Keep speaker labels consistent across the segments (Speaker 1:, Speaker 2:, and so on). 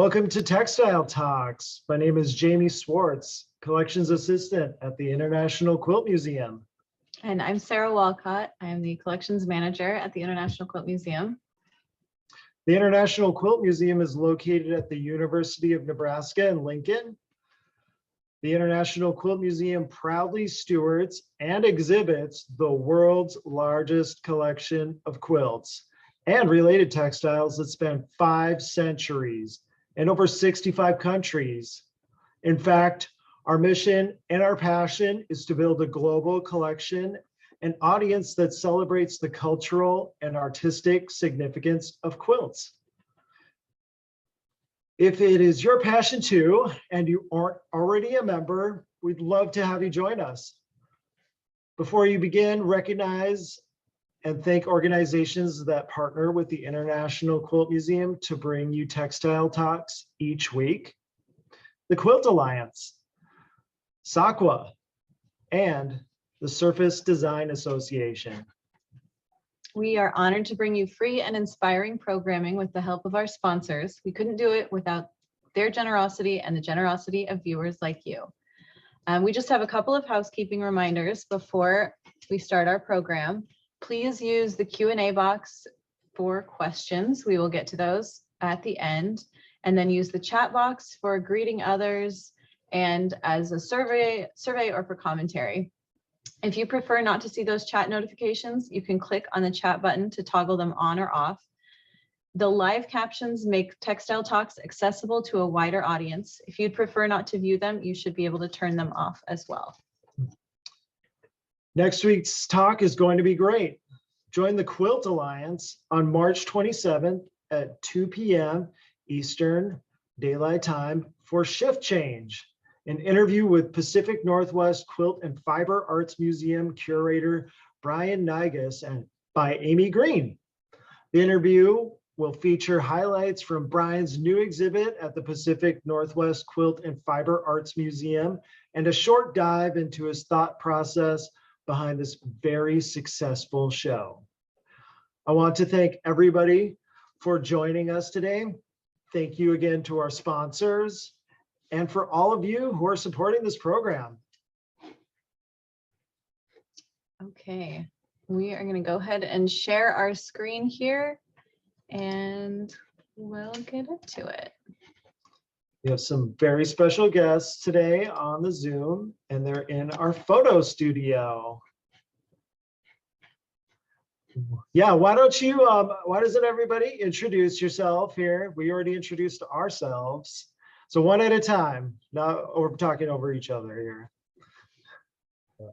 Speaker 1: Welcome to Textile Talks. My name is Jamie Swartz, Collections Assistant at the International Quilt Museum.
Speaker 2: And I'm Sarah Walcott. I am the Collections Manager at the International Quilt Museum.
Speaker 1: The International Quilt Museum is located at the University of Nebraska in Lincoln. The International Quilt Museum proudly stewards and exhibits the world's largest collection of quilts and related textiles that span 5 centuries in over 65 countries. In fact, our mission and our passion is to build a global collection and audience that celebrates the cultural and artistic significance of quilts. If it is your passion too, and you aren't already a member, we'd love to have you join us. Before you begin, recognize and thank organizations that partner with the International Quilt Museum to bring you textile talks each week. The Quilt Alliance, SAQA, and the Surface Design Association.
Speaker 2: We are honored to bring you free and inspiring programming with the help of our sponsors. We couldn't do it without their generosity and the generosity of viewers like you. We just have a couple of housekeeping reminders before we start our program. Please use the Q&A box for questions. We will get to those at the end, and then use the chat box for greeting others and as a survey or for commentary. If you prefer not to see those chat notifications, you can click on the chat button to toggle them on or off. The live captions make Textile Talks accessible to a wider audience. If you'd prefer not to view them, you should be able to turn them off as well.
Speaker 1: Next week's talk is going to be great. Join the Quilt Alliance on March 27th at 2 p.m. Eastern Daylight Time for Shift Change, an interview with Pacific Northwest Quilt and Fiber Arts Museum curator Brian Nigas and by Amy Green. The interview will feature highlights from Brian's new exhibit at the Pacific Northwest Quilt and Fiber Arts Museum and a short dive into his thought process behind this very successful show. I want to thank everybody for joining us today. Thank you again to our sponsors and for all of you who are supporting this program.
Speaker 2: Okay, we are going to go ahead and share our screen here and we'll get into it.
Speaker 1: We have some very special guests today on the Zoom, and they're in our photo studio. Yeah, why doesn't everybody introduce yourself here? We already introduced ourselves. So one at a time, not we're talking over each other here.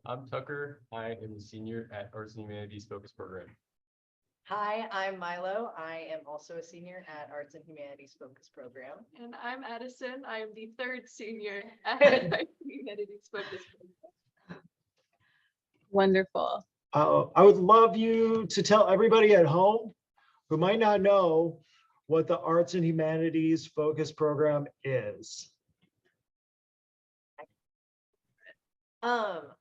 Speaker 3: I'm Tucker. I am a senior at Arts and Humanities Focus Program.
Speaker 4: Hi, I'm Milo. I am also a senior at Arts and Humanities Focus Program.
Speaker 5: And I'm Addison. I am the 3rd senior at Humanities Focus Program.
Speaker 2: Wonderful.
Speaker 1: I would love you to tell everybody at home who might not know what the Arts and Humanities Focus Program is.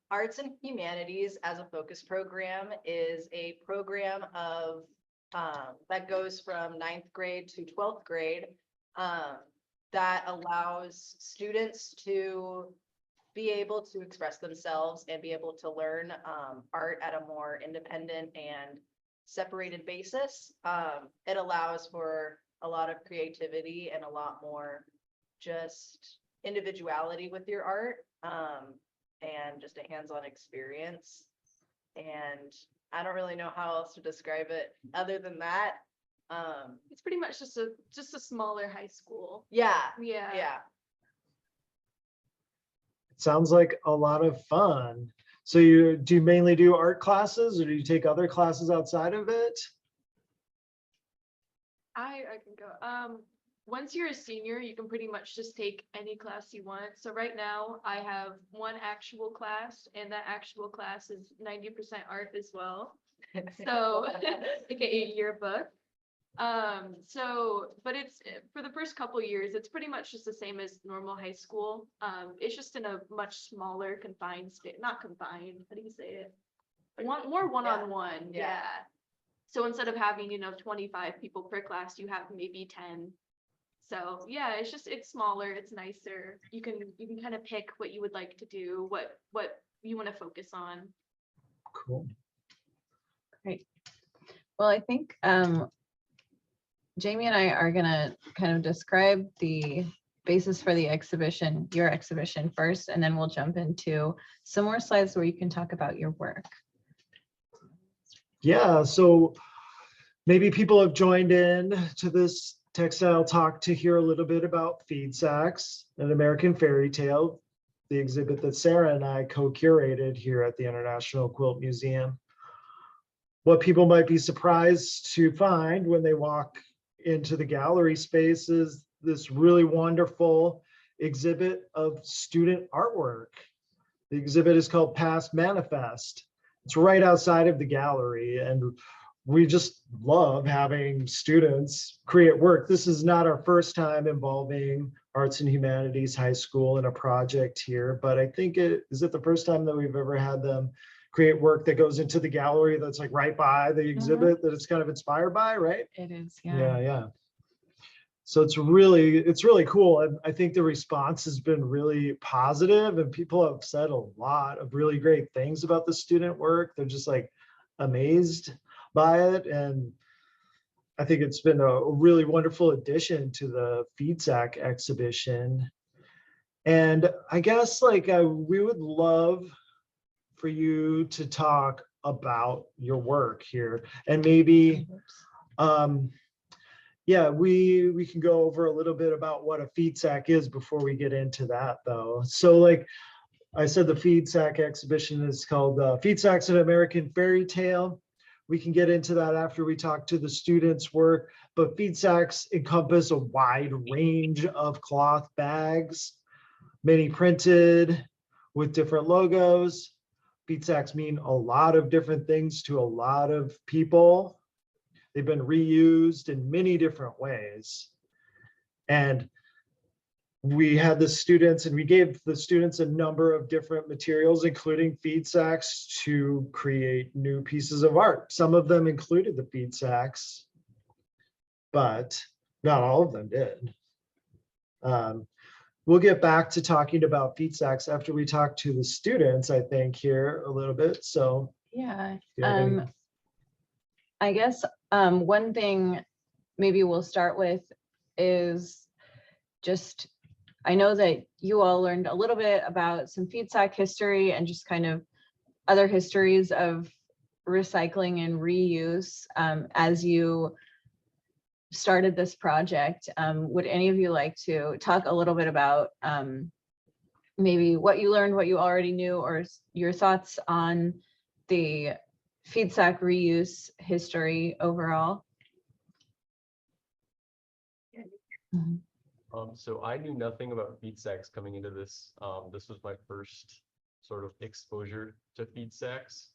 Speaker 4: Arts and Humanities as a focus program is a program of that goes from 9th grade to 12th grade that allows students to be able to express themselves and be able to learn art at a more independent and separated basis. It allows for a lot of creativity and a lot more just individuality with your art. And just a hands-on experience. And I don't really know how else to describe it other than that.
Speaker 5: It's pretty much just a smaller high school.
Speaker 4: Yeah.
Speaker 1: It sounds like a lot of fun. So do you mainly do art classes, or do you take other classes outside of it?
Speaker 5: I can go. Once you're a senior, you can pretty much just take any class you want. So right now I have one actual class, and that actual class is 90% art as well. So aka yearbook. But it's for the first couple years, it's pretty much just the same as normal high school. It's just in a much smaller confined space, not confined, how do you say it? More one-on-one. Yeah. So instead of having, 25 people per class, you have maybe 10. So yeah, it's smaller, it's nicer. You can kind of pick what you would like to do, what you want to focus on.
Speaker 1: Cool.
Speaker 2: Great. Well, I think Jamie and I are gonna kind of describe the basis for the exhibition, your exhibition first, and then we'll jump into some more slides where you can talk about your work.
Speaker 1: Yeah, so maybe people have joined in to this textile talk to hear a little bit about Feed Sacks, an American fairy tale, the exhibit that Sarah and I co-curated here at the International Quilt Museum. What people might be surprised to find when they walk into the gallery space is this really wonderful exhibit of student artwork. The exhibit is called Past Manifest. It's right outside of the gallery, and we just love having students create work. This is not our first time involving Arts and Humanities High School in a project here, but I think is it the first time that we've ever had them create work that goes into the gallery that's like right by the exhibit that it's kind of inspired by, right?
Speaker 2: It is,
Speaker 1: Yeah. So it's really cool. And I think the response has been really positive, and people have said a lot of really great things about the student work. They're just like amazed by it. And I think it's been a really wonderful addition to the Feed Sack exhibition. And I guess like we would love for you to talk about your work here, and maybe yeah, we can go over a little bit about what a feed sack is before we get into that though. So like I said, the Feed Sack exhibition is called Feed Sacks, an American Fairy Tale. We can get into that after we talk to the students' work, but feed sacks encompass a wide range of cloth bags, many printed with different logos. Feed sacks mean a lot of different things to a lot of people. They've been reused in many different ways. And we had the students, and we gave the students a number of different materials, including feed sacks, to create new pieces of art. Some of them included the feed sacks, but not all of them did. We'll get back to talking about feed sacks after we talk to the students, I think, here a little bit. So
Speaker 2: yeah.
Speaker 1: any-
Speaker 2: I guess one thing maybe we'll start with is just, I know that you all learned a little bit about some feed sack history and just kind of other histories of recycling and reuse as you started this project. Would any of you like to talk a little bit about maybe what you learned, what you already knew, or your thoughts on the feed sack reuse history overall?
Speaker 3: So I knew nothing about feed sacks coming into this. This was my first sort of exposure to feed sacks.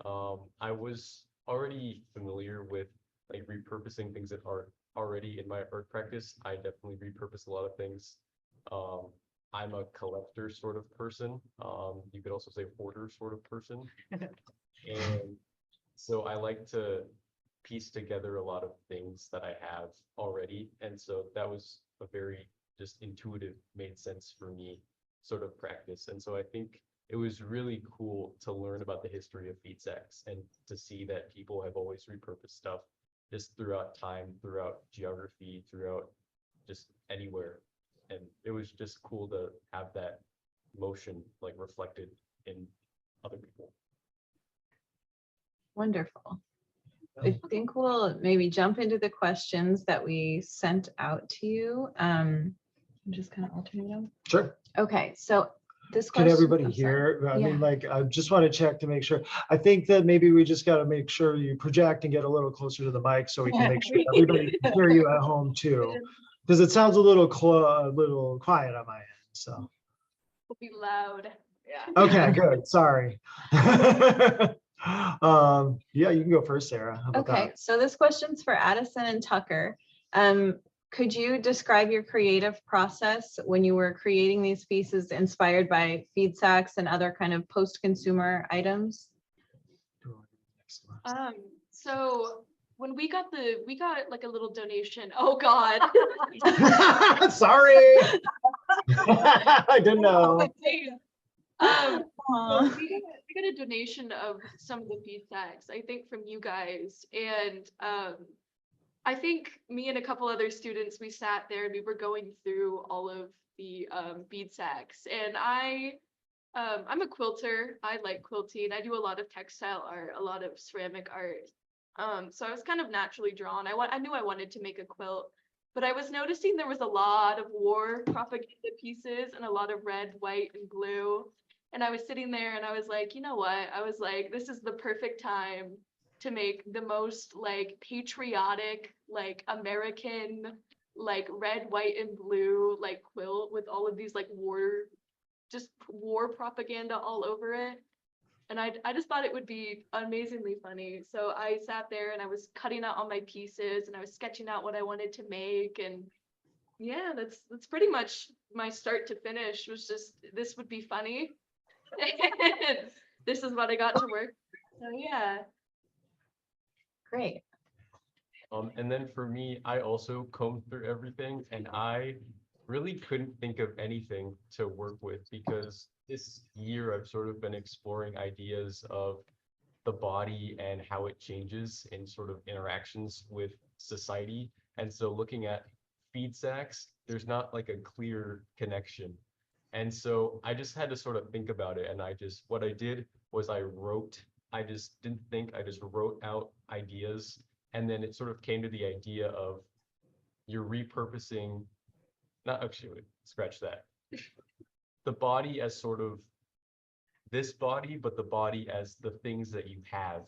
Speaker 3: I was already familiar with like repurposing things that are already in my art practice. I definitely repurpose a lot of things. I'm a collector sort of person. You could also say hoarder sort of person. And so I like to piece together a lot of things that I have already. And so that was a very just intuitive, made sense for me sort of practice. And so I think it was really cool to learn about the history of feed sacks and to see that people have always repurposed stuff just throughout time, throughout geography, throughout just anywhere. And it was just cool to have that motion like reflected in other people.
Speaker 2: Wonderful. I think we'll maybe jump into the questions that we sent out to you. Just kind of alternate them.
Speaker 1: Sure.
Speaker 2: Okay, so this
Speaker 1: Can
Speaker 2: question.
Speaker 1: everybody
Speaker 2: I'm sorry.
Speaker 1: hear? I
Speaker 2: Yeah.
Speaker 1: mean, like, I just want to check to make sure. I think that maybe we just got to make sure you project and get a little closer to the mic so we can make sure everybody can hear you at home too. Because it sounds a little quiet on my end, so.
Speaker 5: Will be loud.
Speaker 4: Yeah.
Speaker 1: Okay, good, sorry. Yeah, you can go first, Sarah. How about
Speaker 2: Okay,
Speaker 1: that?
Speaker 2: so this question's for Addison and Tucker. Could you describe your creative process when you were creating these pieces inspired by feed sacks and other kind of post-consumer items?
Speaker 5: So when we got like a little donation. Oh God.
Speaker 1: Sorry. I didn't know.
Speaker 5: Well,
Speaker 2: Aw.
Speaker 5: we got a donation of some of the bead sacks, I think from you guys. And I think me and a couple other students, we sat there and we were going through all of the bead sacks. And I'm a quilter. I like quilting. I do a lot of textile art, a lot of ceramic art. So I was kind of naturally drawn. I knew I wanted to make a quilt, but I was noticing there was a lot of war propaganda pieces and a lot of red, white, and blue. And I was sitting there and I was like, you know what? I was like, this is the perfect time to make the most like patriotic, like American, like red, white, and blue, like quilt with all of these like war propaganda all over it. And I just thought it would be amazingly funny. So I sat there and I was cutting out all my pieces and I was sketching out what I wanted to make. And yeah, that's pretty much my start to finish, was just, this would be funny. And this is what I got to work. So yeah.
Speaker 2: Great.
Speaker 3: And then for me, I also combed through everything and I really couldn't think of anything to work with, because this year I've sort of been exploring ideas of the body and how it changes in sort of interactions with society. And so looking at feed sacks, there's not like a clear connection. And so I just had to sort of think about it. And what I did was I just didn't think, I just wrote out ideas. And then it sort of came to the idea of you're repurposing, not actually, scratch that. The body as sort of this body, but the body as the things that you have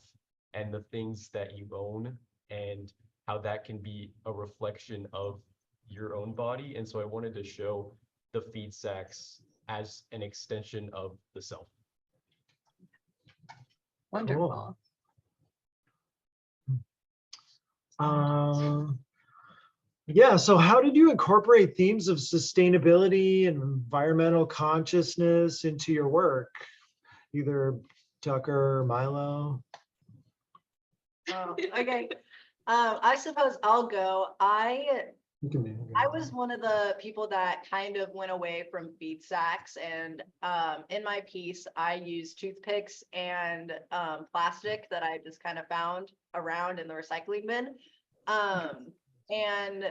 Speaker 3: and the things that you own, and how that can be a reflection of your own body. And so I wanted to show the feed sacks as an extension of the self.
Speaker 2: Wonderful.
Speaker 1: Yeah, so how did you incorporate themes of sustainability and environmental consciousness into your work? Either Tucker or Milo?
Speaker 4: Oh, okay. I suppose I'll go.
Speaker 1: You can
Speaker 4: I was one of the people that kind of went away from feed sacks, and in my piece, I used toothpicks and plastic that I just kind of found around in the recycling bin. And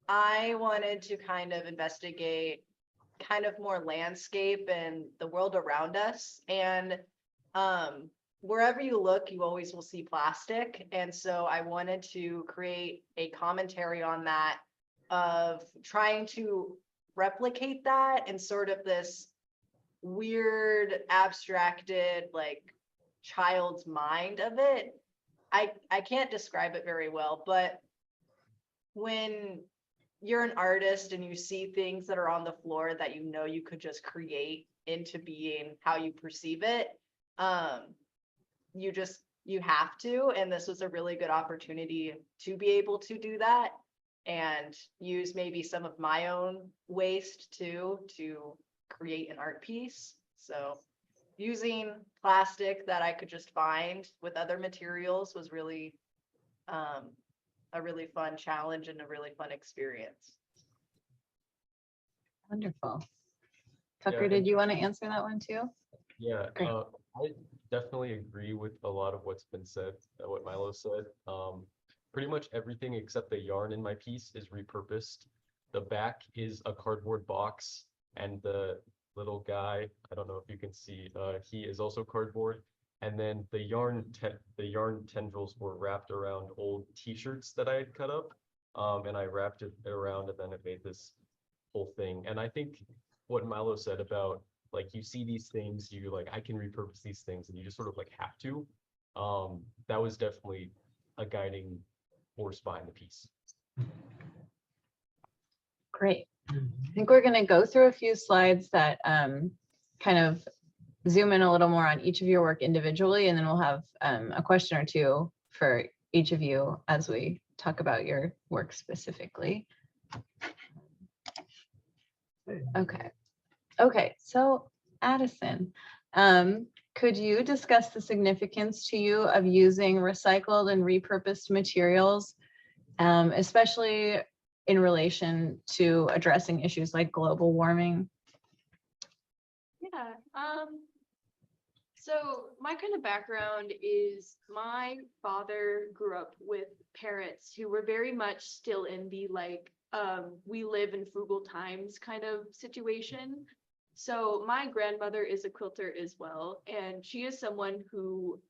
Speaker 4: I wanted to kind of investigate kind of more landscape and the world around us. And wherever you look, you always will see plastic. And so I wanted to create a commentary on that, of trying to replicate that in sort of this weird, abstracted, like child's mind of it. I can't describe it very well, but when you're an artist and you see things that are on the floor that you know you could just create into being how you perceive it, you have to. And this was a really good opportunity to be able to do that and use maybe some of my own waste too to create an art piece. So using plastic that I could just find with other materials was really a really fun challenge and a really fun experience.
Speaker 2: Wonderful. Tucker,
Speaker 3: Yeah.
Speaker 2: did you want to answer that one too?
Speaker 3: Yeah,
Speaker 2: Great.
Speaker 3: I definitely agree with a lot of what's been said, what Milo said. Pretty much everything except the yarn in my piece is repurposed. The back is a cardboard box, and the little guy, I don't know if you can see, he is also cardboard. And then the yarn tendrils were wrapped around old t-shirts that I had cut up, and I wrapped it around, and then it made this whole thing. And I think what Milo said about, like, you see these things, you like, I can repurpose these things, and you just sort of like have to. That was definitely a guiding force behind the piece.
Speaker 2: Great. I think we're going to go through a few slides that kind of zoom in a little more on each of your work individually, and then we'll have a question or two for each of you as we talk about your work specifically. Okay. So Addison, Could you discuss the significance to you of using recycled and repurposed materials, especially in relation to addressing issues like global warming?
Speaker 5: Yeah. So my kind of background is my father grew up with parents who were very much still in the like, we live in frugal times kind of situation. So my grandmother is a quilter as well, and she is someone who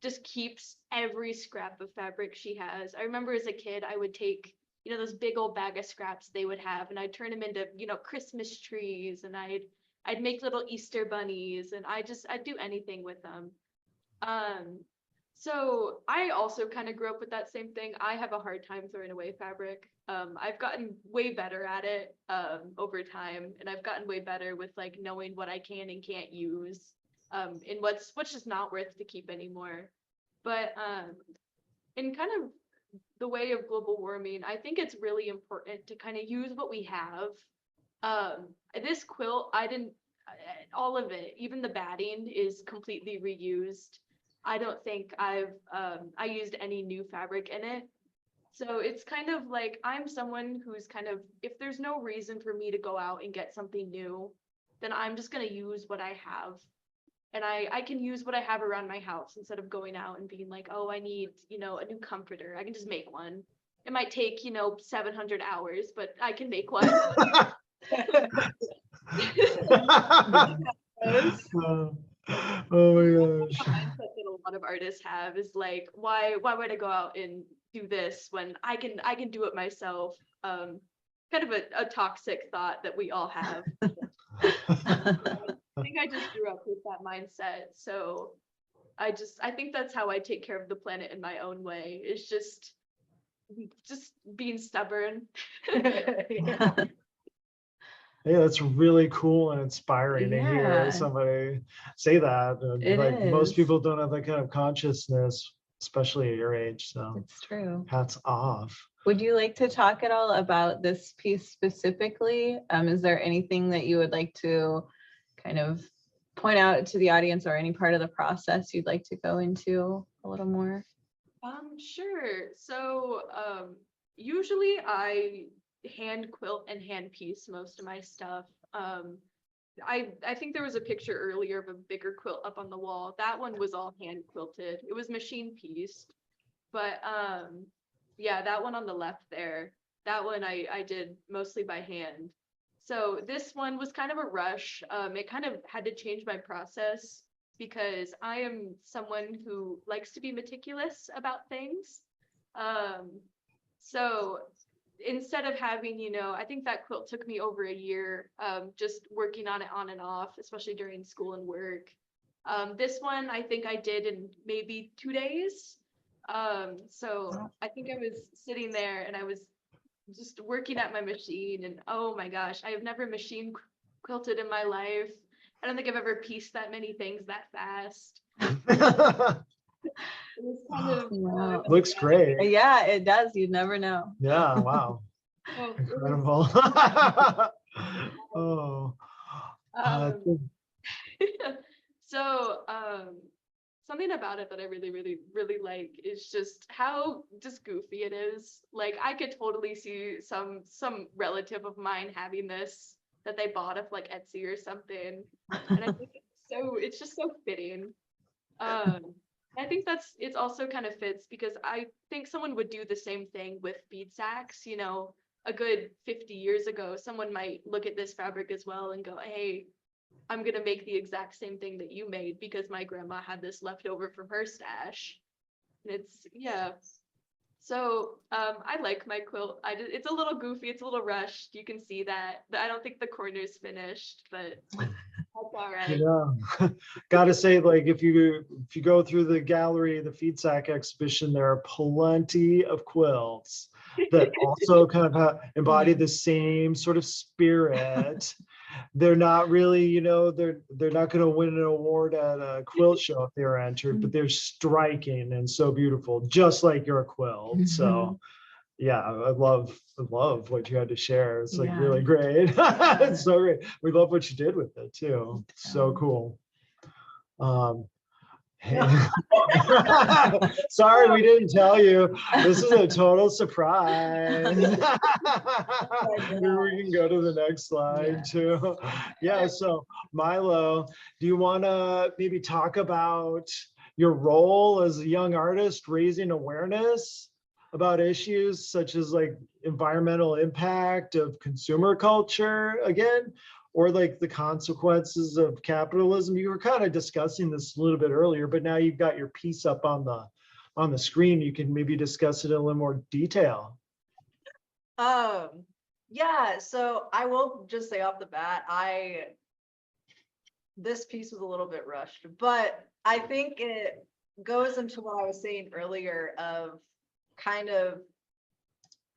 Speaker 5: just keeps every scrap of fabric she has. I remember as a kid, I would take, those big old bag of scraps they would have, and I'd turn them into, Christmas trees, and I'd make little Easter bunnies, and I'd do anything with them. So I also kind of grew up with that same thing. I have a hard time throwing away fabric. I've gotten way better at it over time, and I've gotten way better with like knowing what I can and can't use, and what's just not worth to keep anymore. But in kind of the way of global warming, I think it's really important to kind of use what we have. This quilt, all of it, even the batting is completely reused. I don't think I used any new fabric in it. So it's kind of like, I'm someone who's kind of, if there's no reason for me to go out and get something new, then I'm just going to use what I have. And I can use what I have around my house instead of going out and being like, oh, I need, a new comforter. I can just make one. It might take, 700 hours, but I can make one.
Speaker 1: Oh my gosh.
Speaker 5: The mindset that a lot of artists have is like, why would I go out and do this when I can do it myself? Kind of a toxic thought that we all have. I think I just grew up with that mindset. So I think that's how I take care of the planet in my own way, is just being stubborn.
Speaker 2: Yeah.
Speaker 1: Yeah, that's really cool and inspiring to
Speaker 2: Yeah.
Speaker 1: hear somebody say that. And
Speaker 2: It
Speaker 1: like most
Speaker 2: is.
Speaker 1: people don't have that kind of consciousness, especially at your age. So
Speaker 2: It's true.
Speaker 1: hats off.
Speaker 2: Would you like to talk at all about this piece specifically? Is there anything that you would like to kind of point out to the audience, or any part of the process you'd like to go into a little more?
Speaker 5: Sure. So usually I hand quilt and hand piece most of my stuff. I think there was a picture earlier of a bigger quilt up on the wall. That one was all hand quilted. It was machine pieced, but yeah, that one on the left there, that one I did mostly by hand. So this one was kind of a rush. It kind of had to change my process because I am someone who likes to be meticulous about things. So instead of having, I think that quilt took me over a year, just working on it on and off, especially during school and work. This one I think I did in maybe 2 days. So I think I was sitting there and I was just working at my machine, and oh my gosh, I have never machine quilted in my life. I don't think I've ever pieced that many things that fast. It was kind of
Speaker 2: Wow.
Speaker 1: Looks great.
Speaker 2: Yeah, it does. You'd never know.
Speaker 1: Yeah, wow.
Speaker 5: oh, it was,
Speaker 1: Incredible. Oh.
Speaker 5: so something about it that I really, really, really like is just how just goofy it is. Like I could totally see some relative of mine having this that they bought off like Etsy or something. And I think it's just so fitting. I think it's also kind of fits because I think someone would do the same thing with bead sacks, a good 50 years ago. Someone might look at this fabric as well and go, hey, I'm going to make the exact same thing that you made because my grandma had this left over from her stash. And yeah. So I like my quilt. It's a little goofy. It's a little rushed. You can see that. I don't think the corner's finished, but that's all right.
Speaker 1: Yeah. Gotta say, like if you go through the gallery, the feed sack exhibition, there are plenty of quilts that also kind of embody the same sort of spirit. They're not really, they're not going to win an award at a quilt show if they were entered, but they're striking and so beautiful, just like your quilt. So yeah, I love what you had to share. It's like really great. It's so great. We love what you did with it too. So cool. Sorry, we didn't tell you. This is a total surprise. We can go to the next slide too. Yeah, so Milo, do you want to maybe talk about your role as a young artist, raising awareness about issues such as like environmental impact of consumer culture again, or like the consequences of capitalism? You were kind of discussing this a little bit earlier, but now you've got your piece up on the screen. You can maybe discuss it in a little more detail.
Speaker 4: Yeah, so I will just say off the bat, this piece was a little bit rushed, but I think it goes into what I was saying earlier of kind of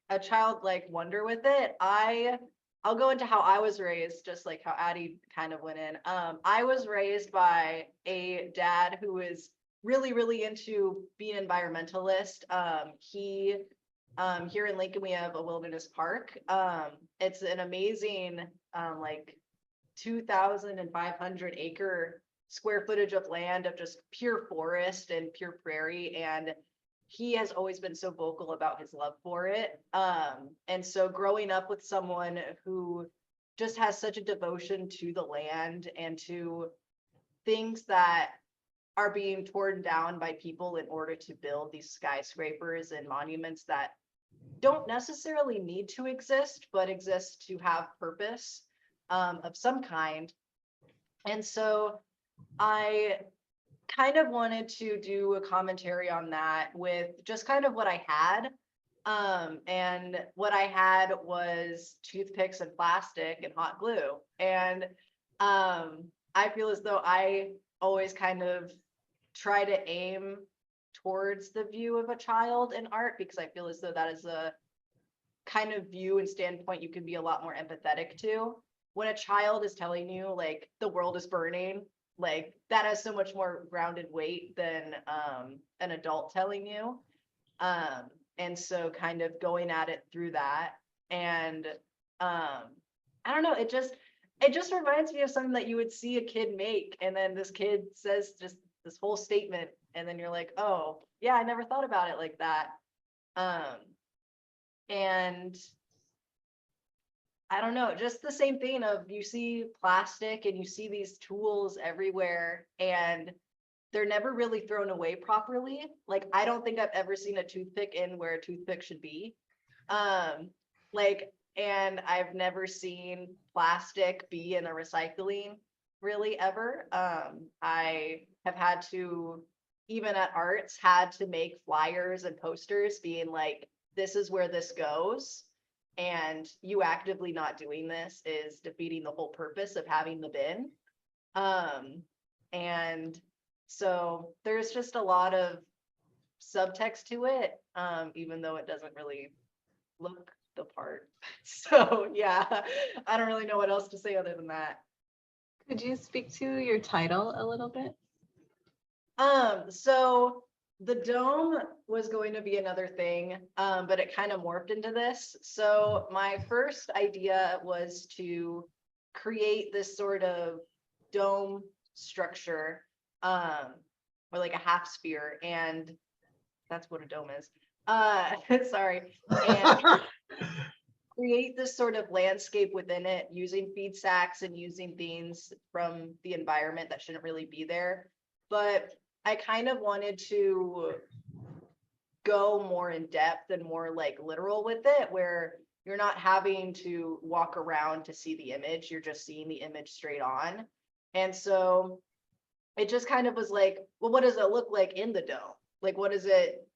Speaker 4: a childlike wonder with it. I'll go into how I was raised, just like how Addie kind of went in. I was raised by a dad who is really, really into being an environmentalist. Here in Lincoln, we have a wilderness park. It's an amazing, like 2,500 acre square footage of land of just pure forest and pure prairie. And he has always been so vocal about his love for it. And so growing up with someone who just has such a devotion to the land and to things that are being torn down by people in order to build these skyscrapers and monuments that don't necessarily need to exist, but exist to have purpose of some kind. And so I kind of wanted to do a commentary on that with just kind of what I had. And what I had was toothpicks and plastic and hot glue. And I feel as though I always kind of try to aim towards the view of a child in art, because I feel as though that is a kind of view and standpoint you can be a lot more empathetic to. When a child is telling you like the world is burning, like that has so much more grounded weight than an adult telling you. And so kind of going at it through that. And I don't know, it just reminds me of something that you would see a kid make, and then this kid says just this whole statement, and then you're like, oh yeah, I never thought about it like that. And I don't know, just the same thing of you see plastic and you see these tools everywhere and they're never really thrown away properly. Like, I don't think I've ever seen a toothpick in where a toothpick should be. And I've never seen plastic be in a recycling really ever. I have had to, even at arts, had to make flyers and posters being like, this is where this goes. And you actively not doing this is defeating the whole purpose of having the bin. And so there's just a lot of subtext to it, even though it doesn't really look the part. So yeah, I don't really know what else to say other than that.
Speaker 2: Could you speak to your title a little bit?
Speaker 4: So the dome was going to be another thing, but it kind of morphed into this. So my first idea was to create this sort of dome structure, or like a half sphere, and that's what a dome is. Sorry. And create this sort of landscape within it using feed sacks and using things from the environment that shouldn't really be there. But I kind of wanted to go more in depth and more like literal with it, where you're not having to walk around to see the image, you're just seeing the image straight on. And so it just kind of was like, well, what does it look like in the dome? Like, what is it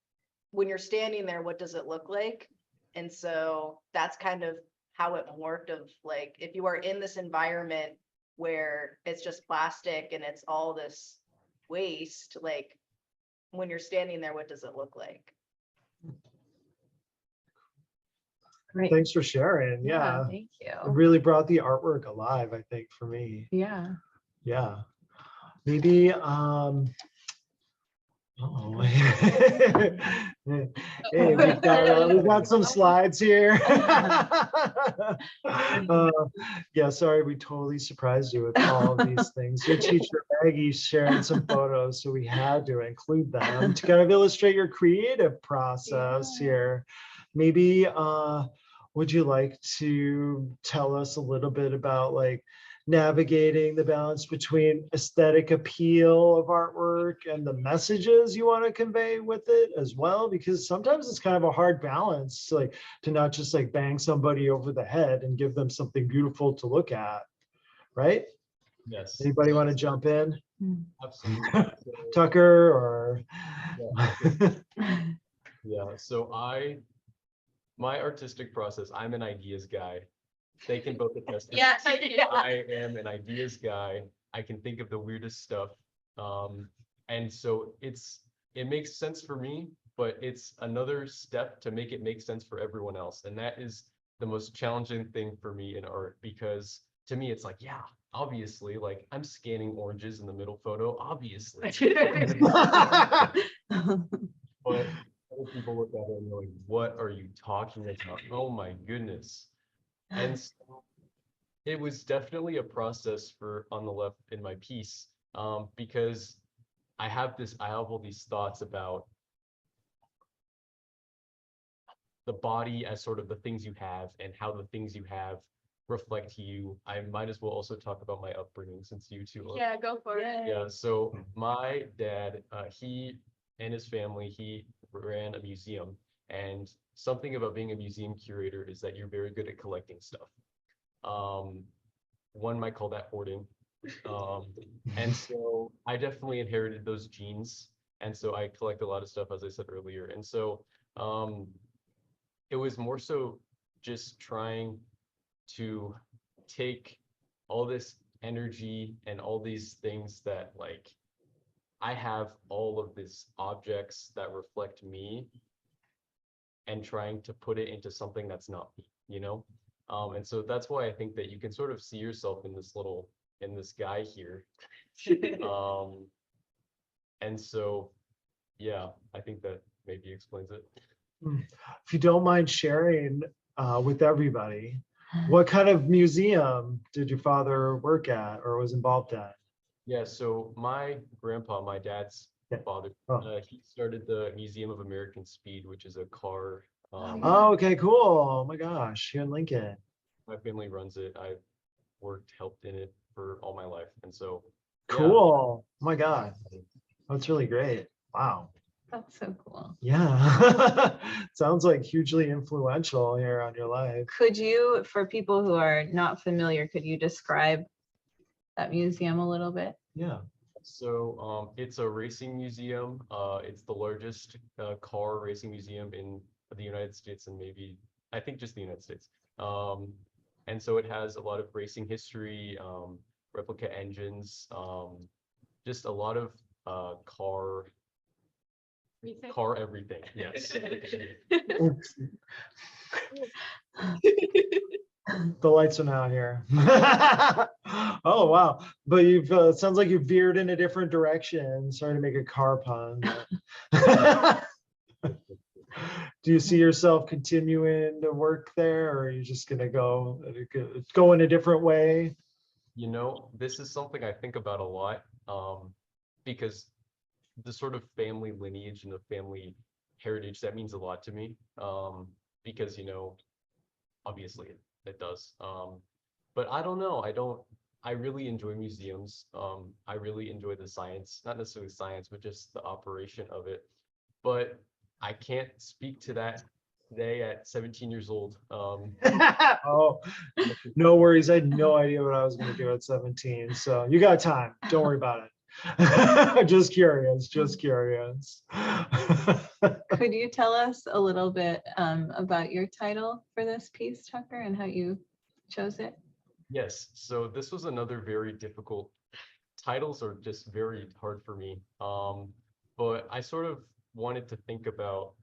Speaker 4: when you're standing there? What does it look like? And so that's kind of how it morphed of like, if you are in this environment where it's just plastic and it's all this waste, like when you're standing there, what does it look like?
Speaker 2: Great.
Speaker 1: Thanks for sharing. Yeah,
Speaker 2: Thank you.
Speaker 1: it really brought the artwork alive, I think, for me.
Speaker 2: Yeah.
Speaker 1: Yeah, maybe hey, we've got some slides here. Yeah, sorry, we totally surprised you with all of these things. Your teacher Maggie shared some photos, so we had to include them to kind of illustrate your creative process
Speaker 2: Yeah.
Speaker 1: here. Maybe would you like to tell us a little bit about like navigating the balance between aesthetic appeal of artwork and the messages you want to convey with it as well? Because sometimes it's kind of a hard balance, like to not just like bang somebody over the head and give them something beautiful to look at, right?
Speaker 3: Yes.
Speaker 1: Anybody want to jump in?
Speaker 3: Absolutely. So,
Speaker 1: Tucker or?
Speaker 3: yeah, so my artistic process, I'm an ideas guy. They can both attest to
Speaker 5: Yes, I did.
Speaker 3: I am an ideas guy. I can think of the weirdest stuff. And so it makes sense for me, but it's another step to make it make sense for everyone else. And that is the most challenging thing for me in art, because to me, it's like, yeah, obviously, like I'm scanning oranges in the middle photo, obviously. But other people look at it and they're like, what are you talking about? Oh my goodness. And so it was definitely a process for on the left in my piece, because I have all these thoughts about the body as sort of the things you have and how the things you have reflect you. I might as well also talk about my upbringing since you two are.
Speaker 5: Yeah, go for it.
Speaker 3: Yeah, so my dad, he and his family, he ran a museum, and something about being a museum curator is that you're very good at collecting stuff. One might call that hoarding. And so I definitely inherited those genes. And so I collect a lot of stuff, as I said earlier. And so it was more so just trying to take all this energy and all these things that like I have all of these objects that reflect me and trying to put it into something that's not me, you know? And so that's why I think that you can sort of see yourself in this guy here. And so, yeah, I think that maybe explains it.
Speaker 1: If you don't mind sharing with everybody, what kind of museum did your father work at or was involved at?
Speaker 3: Yeah, so my grandpa, my dad's
Speaker 1: Yeah.
Speaker 3: father,
Speaker 1: Oh.
Speaker 3: he started the Museum of American Speed, which is a car.
Speaker 1: Oh, okay, cool. Oh my gosh, here in Lincoln.
Speaker 3: My family runs it. I've helped in it for all my life. And so, yeah.
Speaker 1: Cool. Oh my God. That's really great. Wow.
Speaker 2: That's so cool.
Speaker 1: Yeah. Sounds like hugely influential here on your life.
Speaker 2: Could you, for people who are not familiar, could you describe that museum a little bit?
Speaker 1: Yeah.
Speaker 3: So it's a racing museum. It's the largest car racing museum in the United States, and maybe, I think, just the United States. And so it has a lot of racing history, replica engines, just a lot of car everything. Yes.
Speaker 1: The lights are now here. Oh, wow. But you've, sounds like you veered in a different direction. Sorry to make a car pun. But do you see yourself continuing to work there, or are you just gonna go in a different way?
Speaker 3: You know, this is something I think about a lot, because the sort of family lineage and the family heritage, that means a lot to me, because, you know, obviously it does. But I don't know. I really enjoy museums. I really enjoy the science, not necessarily science, but just the operation of it. But I can't speak to that today at 17 years old.
Speaker 1: Oh, no worries. I had no idea what I was gonna do at 17. So you got time. Don't worry about it. Just curious, just curious.
Speaker 2: Could you tell us a little bit about your title for this piece, Tucker, and how you chose it?
Speaker 3: Yes, so this was another very difficult. Titles are just very hard for me. But I sort of wanted to think about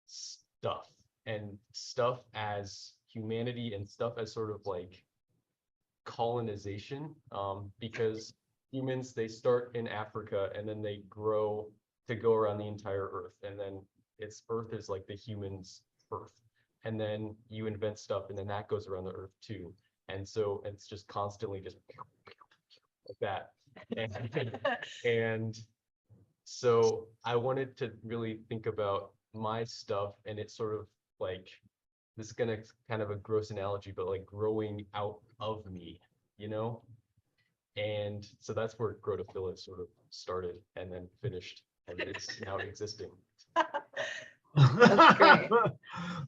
Speaker 3: stuff and stuff as humanity and stuff as sort of like colonization, because humans, they start in Africa and then they grow to go around the entire earth, and then earth is like the human's earth, and then you invent stuff and then that goes around the earth too, and so it's just constantly just like that. And so I wanted to really think about my stuff, and it's sort of like, this is gonna kind of a gross analogy, but like growing out of me, you know? And so that's where Grow to Fill It sort of started and then finished, and it's now existing.
Speaker 2: That's great.
Speaker 1: Oh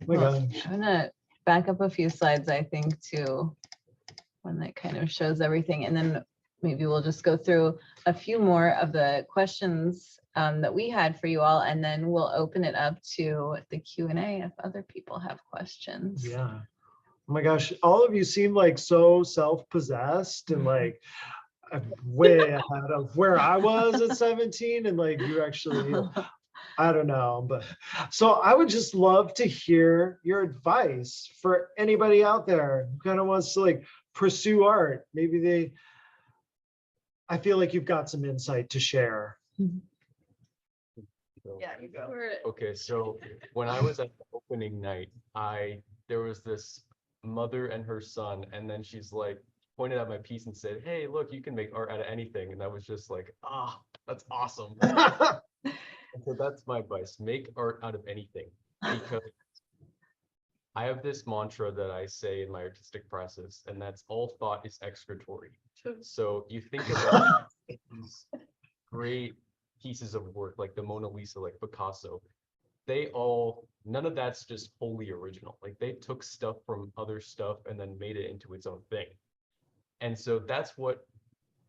Speaker 1: my
Speaker 2: Well,
Speaker 1: gosh.
Speaker 2: I'm gonna back up a few slides, I think, to one that kind of shows everything, and then maybe we'll just go through a few more of the questions that we had for you all, and then we'll open it up to the Q&A if other people have questions.
Speaker 1: Yeah. Oh my gosh, all of you seem like so self-possessed and like way ahead of where I was at 17, and like you actually, I don't know, but so I would just love to hear your advice for anybody out there who kind of wants to like pursue art. Maybe I feel like you've got some insight to share.
Speaker 3: So-
Speaker 4: Yeah, you go.
Speaker 3: Okay, so when I was at the opening night, there was this mother and her son, and then she's like pointed at my piece and said, "Hey, look, you can make art out of anything." And I was just like, "Ah, that's awesome." And so that's my advice: make art out of anything, because I have this mantra that I say in my artistic process, and that's all thought is excretory. So you think about these great pieces of work like the Mona Lisa, like Picasso, none of that's just wholly original. Like they took stuff from other stuff and then made it into its own thing. And so that's what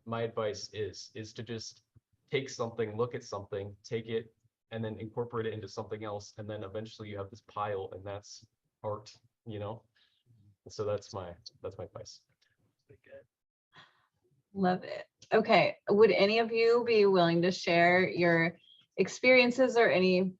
Speaker 3: my advice is to just take something, look at something, take it, and then incorporate it into something else. And then eventually you have this pile, and that's art, you know? And so that's my advice.
Speaker 2: Love it. Okay, would any of you be willing to share your experiences or any,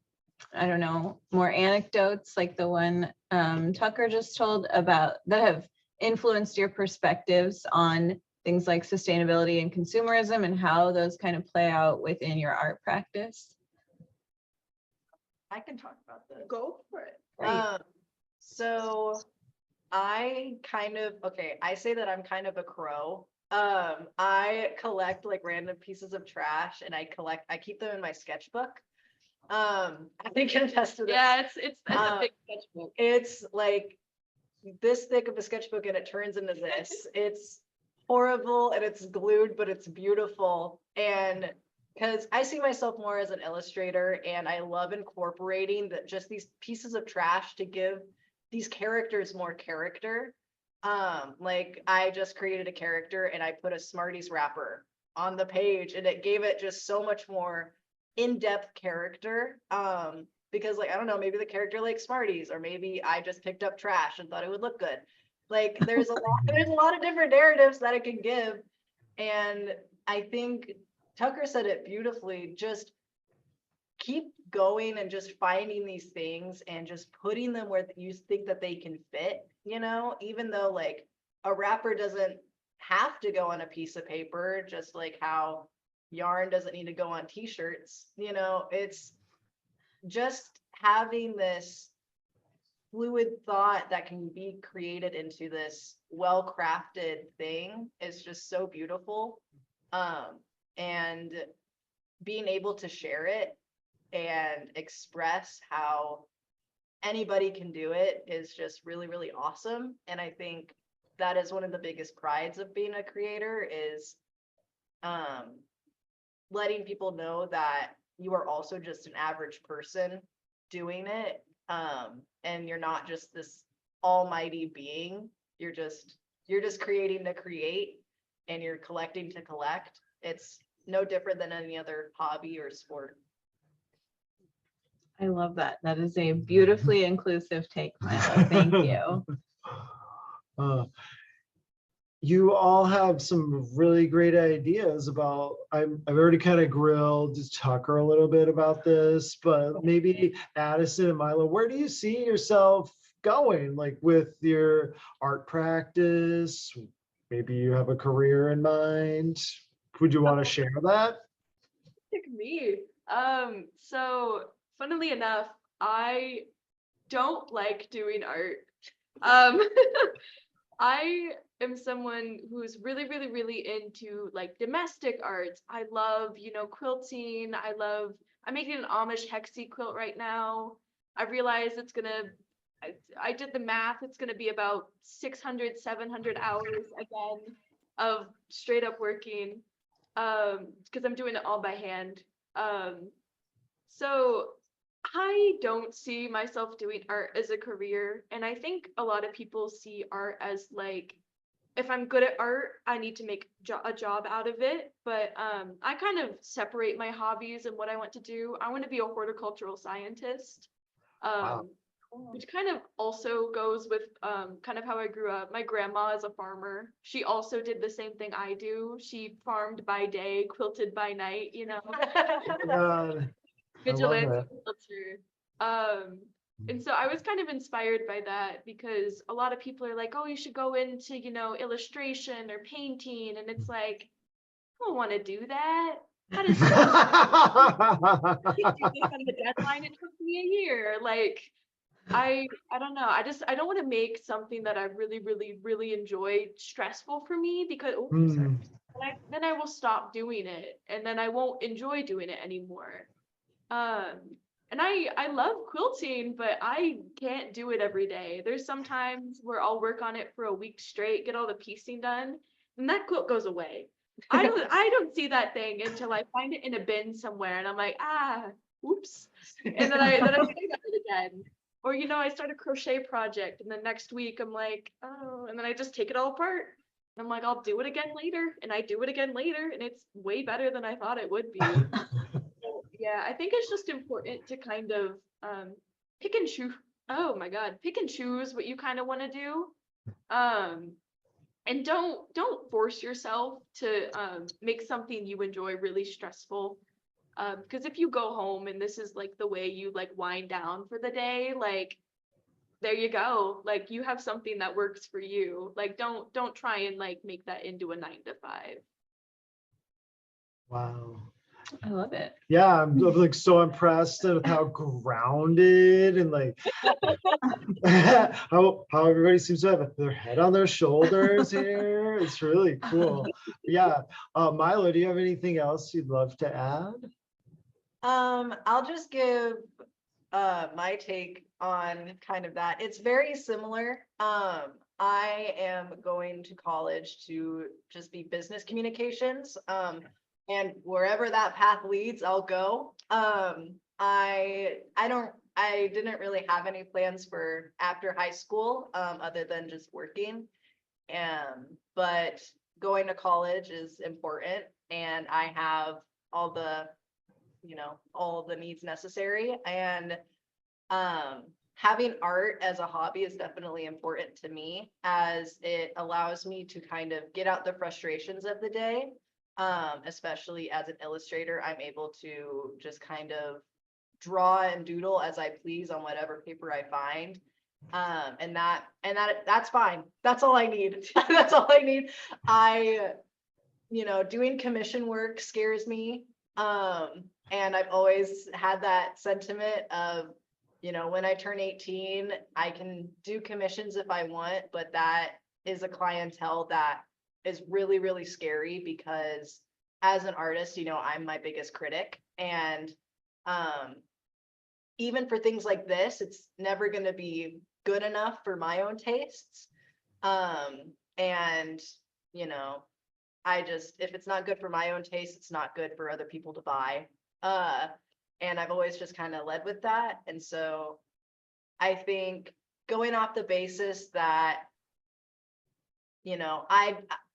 Speaker 2: I don't know, more anecdotes like the one Tucker just told about that have influenced your perspectives on things like sustainability and consumerism and how those kind of play out within your art practice?
Speaker 4: I can talk about this.
Speaker 5: Go for it.
Speaker 2: Great.
Speaker 4: So I say that I'm kind of a crow. I collect like random pieces of trash, and I keep them in my sketchbook. I think I can attest to this.
Speaker 5: Yeah, it's a big sketchbook.
Speaker 4: It's like this thick of a sketchbook, and it turns into this. It's horrible and it's glued, but it's beautiful. And because I see myself more as an illustrator, and I love incorporating just these pieces of trash to give these characters more character. Like I just created a character and I put a Smarties wrapper on the page, and it gave it just so much more in-depth character. Because like, I don't know, maybe the character likes Smarties, or maybe I just picked up trash and thought it would look good. Like there's a lot of different narratives that it can give. And I think Tucker said it beautifully, just keep going and just finding these things and just putting them where you think that they can fit, you know, even though like a wrapper doesn't have to go on a piece of paper, just like how yarn doesn't need to go on t-shirts, you know. It's just having this fluid thought that can be created into this well-crafted thing is just so beautiful. And being able to share it and express how anybody can do it is just really, really awesome. And I think that is one of the biggest prides of being a creator is letting people know that you are also just an average person doing it. And you're not just this almighty being. You're just creating to create, and you're collecting to collect. It's no different than any other hobby or sport.
Speaker 2: I love that. That is a beautifully inclusive take, Milo. Thank you.
Speaker 1: You all have some really great ideas about, I've already kind of grilled Tucker a little bit about this, but maybe Addison and Milo, where do you see yourself going, like with your art practice? Maybe you have a career in mind. Would you want to share that?
Speaker 5: Pick me. So funnily enough, I don't like doing art. I am someone who's really, really, really into like domestic arts. I love, quilting. I'm making an Amish hexie quilt right now. I realize I did the math. It's gonna be about 600, 700 hours again of straight up working. Because I'm doing it all by hand. So I don't see myself doing art as a career. And I think a lot of people see art as like, if I'm good at art, I need to make a job out of it. But I kind of separate my hobbies and what I want to do. I want to be a horticultural scientist.
Speaker 1: Wow.
Speaker 5: Which kind of also goes with kind of how I grew up. My grandma is a farmer. She also did the same thing I do. She farmed by day, quilted by night,
Speaker 1: God, I love
Speaker 5: vigilance
Speaker 1: that.
Speaker 5: culture. And so I was kind of inspired by that because a lot of people are like, oh, you should go into, illustration or painting. And it's like, I don't want to do that. That is I do this on the deadline. It took me a year. Like, I don't know. I don't want to make something that I really, really, really enjoy stressful for me because sorry. Then I will stop doing it and then I won't enjoy doing it anymore. And I love quilting, but I can't do it every day. There's some times where I'll work on it for a week straight, get all the piecing done, and that quilt goes away. I don't see that thing until I find it in a bin somewhere and I'm like, oops. And then I pick it again. Or, I start a crochet project and then next week I'm like, oh, and then I just take it all apart. And I'm like, I'll do it again later. And I do it again later. And it's way better than I thought it would be. So, yeah, I think it's just important to kind of pick and choose. Oh my God, pick and choose what you kind of want to do. And don't force yourself to make something you enjoy really stressful. Because if you go home and this is like the way you like wind down for the day, like there you go, like you have something that works for you. Like don't try and like make that into a 9-to-5.
Speaker 1: Wow.
Speaker 2: I love it.
Speaker 1: Yeah, I'm like so impressed with how grounded and like how everybody seems to have their head on their shoulders here. It's really cool. Yeah. Milo, do you have anything else you'd love to add?
Speaker 4: I'll just give my take on kind of that. It's very similar. I am going to college to just be business communications. And wherever that path leads, I'll go. I didn't really have any plans for after high school, other than just working. But going to college is important, and I have all the needs necessary. And having art as a hobby is definitely important to me, as it allows me to kind of get out the frustrations of the day. Especially as an illustrator, I'm able to just kind of draw and doodle as I please on whatever paper I find. And that's fine. That's all I need. That's all I need. Doing commission work scares me. And I've always had that sentiment of, when I turn 18, I can do commissions if I want, but that is a clientele that is really, really scary because as an artist, I'm my biggest critic. And even for things like this, it's never going to be good enough for my own tastes. And, if it's not good for my own taste, it's not good for other people to buy. And I've always just kind of led with that. And so I think going off the basis that,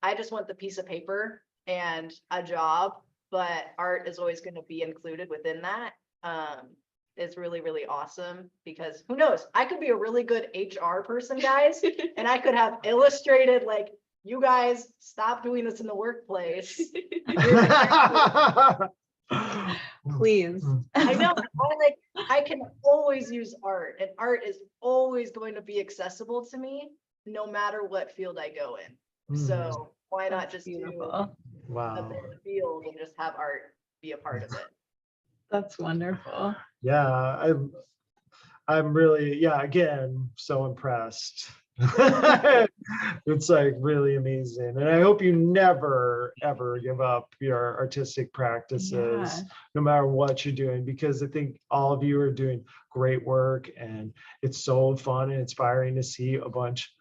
Speaker 4: I just want the piece of paper and a job, but art is always going to be included within that. Is really, really awesome, because who knows, I could be a really good HR person, guys, and I could have illustrated, like, you guys stop doing this in the workplace.
Speaker 2: Please.
Speaker 4: I know, I can always use art, and art is always going to be accessible to me no matter what field I go in. So why not
Speaker 2: That's
Speaker 4: just
Speaker 2: beautiful.
Speaker 4: do a
Speaker 1: Wow.
Speaker 4: bit of field and just have art be a part of it?
Speaker 2: That's wonderful.
Speaker 1: Yeah, I'm really, again, so impressed. It's like really amazing. And I hope you never, ever give up your artistic practices,
Speaker 2: Yeah.
Speaker 1: no matter what you're doing, because I think all of you are doing great work and it's so fun and inspiring to see a bunch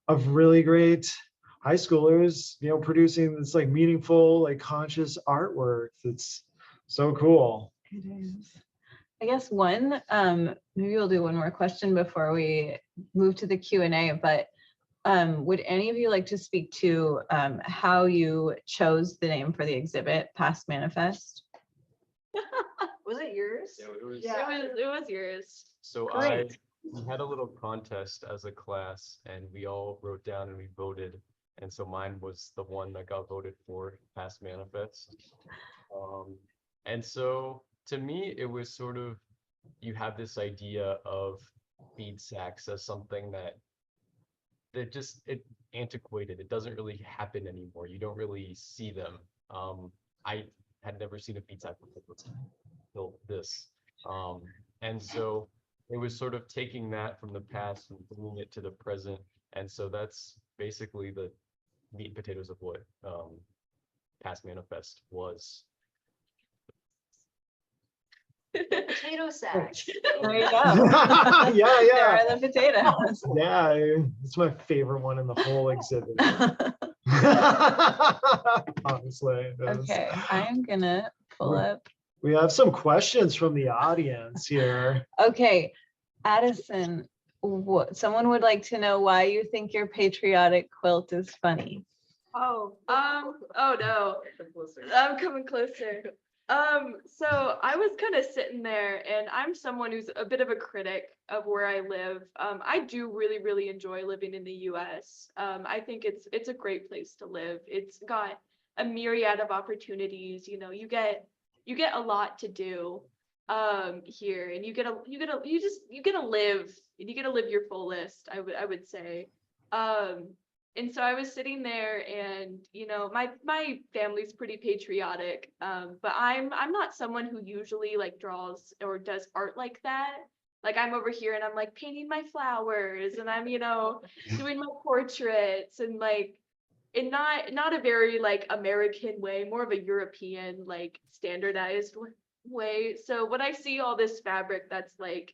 Speaker 1: of really great high schoolers, producing this like meaningful, like conscious artwork. That's so cool.
Speaker 2: It is. I guess maybe we'll do one more question before we move to the Q&A, but would any of you like to speak to how you chose the name for the exhibit, Past Manifest?
Speaker 4: Was it yours?
Speaker 3: Yeah, it was.
Speaker 4: Yeah.
Speaker 5: It was yours.
Speaker 3: So
Speaker 2: Great.
Speaker 3: we had a little contest as a class and we all wrote down and we voted. And so mine was the one that got voted for, Past Manifest. And so to me, it was sort of, you have this idea of feed sacks as something that it antiquated. It doesn't really happen anymore. You don't really see them. I had never seen a feed sack before until this. And so it was sort of taking that from the past and bringing it to the present. And so that's basically the meat and potatoes of what Past Manifest was.
Speaker 4: Potato sacks.
Speaker 2: There you go.
Speaker 1: Yeah,
Speaker 2: There
Speaker 1: yeah.
Speaker 2: are the potatoes.
Speaker 1: Yeah, it's my favorite one in the whole exhibit. Honestly. it is.
Speaker 2: Okay, I'm gonna pull up.
Speaker 1: We have some questions from the audience here.
Speaker 2: Okay, Addison, someone would like to know why you think your patriotic quilt is funny.
Speaker 5: Oh no, I'm coming closer. So I was kind of sitting there, and I'm someone who's a bit of a critic of where I live. I do really enjoy living in the US. I think it's a great place to live. It's got a myriad of opportunities. You know, you get a lot to do here, and you get to live, and you get to live your fullest, I would say. And so I was sitting there, and my family's pretty patriotic, but I'm not someone who usually like draws or does art like that. Like I'm over here and I'm like painting my flowers, and I'm doing my portraits, and like in not a very like American way, more of a European like standardized way. So when I see all this fabric that's like,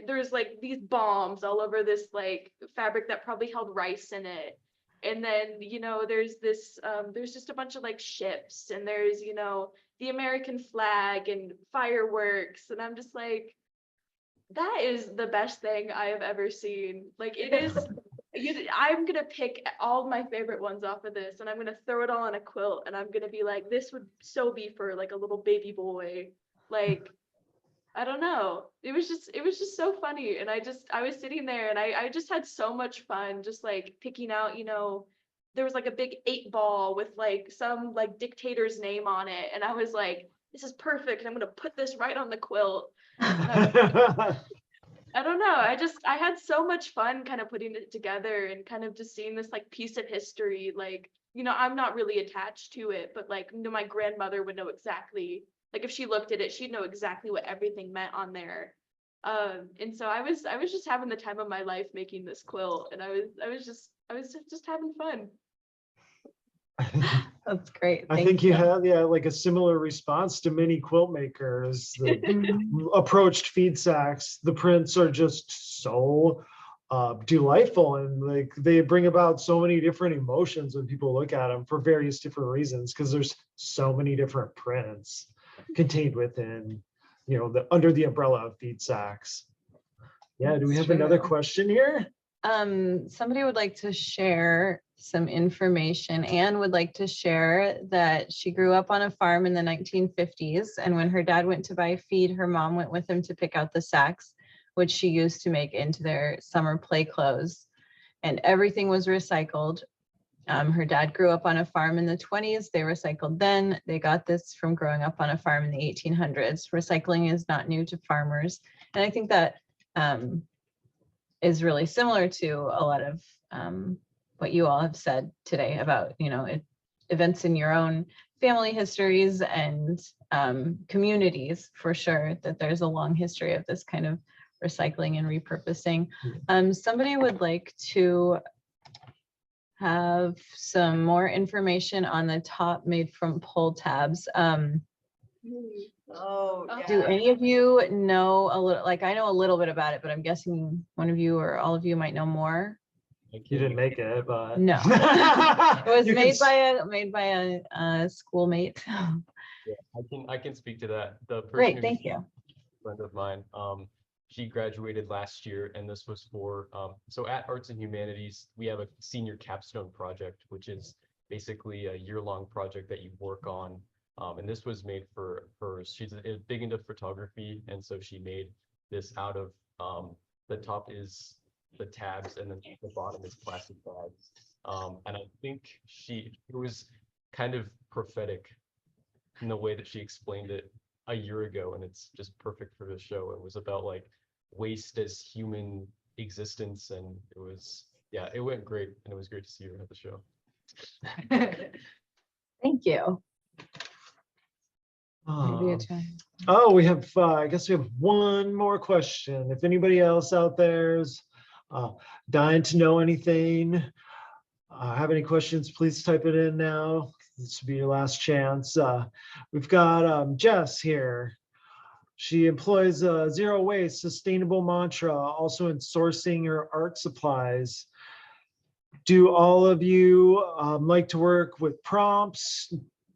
Speaker 5: there's like these bombs all over this like fabric that probably held rice in it. And then, there's this, there's just a bunch of like ships, and there's, the American flag and fireworks. And I'm just like, that is the best thing I have ever seen. Like it is, I'm going to pick all of my favorite ones off of this, and I'm going to throw it all on a quilt, and I'm going to be like, this would so be for like a little baby boy. Like, I don't know. It was just so funny. And I was sitting there, and I just had so much fun just like picking out, there was like a big 8-ball with like some like dictator's name on it. And I was like, this is perfect. I'm going to put this right on the quilt. I don't know. I had so much fun kind of putting it together and kind of just seeing this like piece of history. Like, I'm not really attached to it, but like, my grandmother would know exactly. Like if she looked at it, she'd know exactly what everything meant on there. And so I was just having the time of my life making this quilt, and I was just having fun.
Speaker 2: That's great.
Speaker 1: I think you have like a similar response to many quilt makers that approached feed sacks. The prints are just so delightful, and like they bring about so many different emotions when people look at them for various different reasons, because there's so many different prints contained within, under the umbrella of feed sacks. Yeah, do we have another question here?
Speaker 2: Somebody would like to share some information. Anne would like to share that she grew up on a farm in the 1950s, and when her dad went to buy feed, her mom went with him to pick out the sacks, which she used to make into their summer play clothes, and everything was recycled. Her dad grew up on a farm in the 20s. They recycled then. They got this from growing up on a farm in the 1800s. Recycling is not new to farmers. And I think that is really similar to a lot of what you all have said today about, events in your own family histories and communities, for sure, that there's a long history of this kind of recycling and repurposing. Somebody would like to have some more information on the top made from pull tabs.
Speaker 4: Oh,
Speaker 2: Do
Speaker 4: yeah.
Speaker 2: any of you know a little, like I know a little bit about it, but I'm guessing one of you or all of you might know more.
Speaker 1: You didn't make it, but.
Speaker 2: No. It was
Speaker 1: You can
Speaker 2: made by a schoolmate.
Speaker 3: Yeah, I can speak to that. The person
Speaker 2: Great,
Speaker 3: who
Speaker 2: thank you.
Speaker 3: friend of mine. She graduated last year, and this was for so at Arts and Humanities, we have a senior capstone project, which is basically a year-long project that you work on. And this was made for her. She's big into photography, and so she made this out of the top is the tabs, and then the bottom is plastic bags. And I think it was kind of prophetic in the way that she explained it a year ago, and it's just perfect for the show. It was about like waste as human existence, and it was, yeah, it went great, and it was great to see her at the show.
Speaker 2: Thank you. Maybe
Speaker 1: Oh.
Speaker 2: it's fine.
Speaker 1: Oh, we have, I guess we have one more question. If anybody else out there's dying to know anything, have any questions, please type it in now. This will be your last chance. We've got Jess here. She employs a zero waste, sustainable mantra, also in sourcing her art supplies. Do all of you like to work with prompts,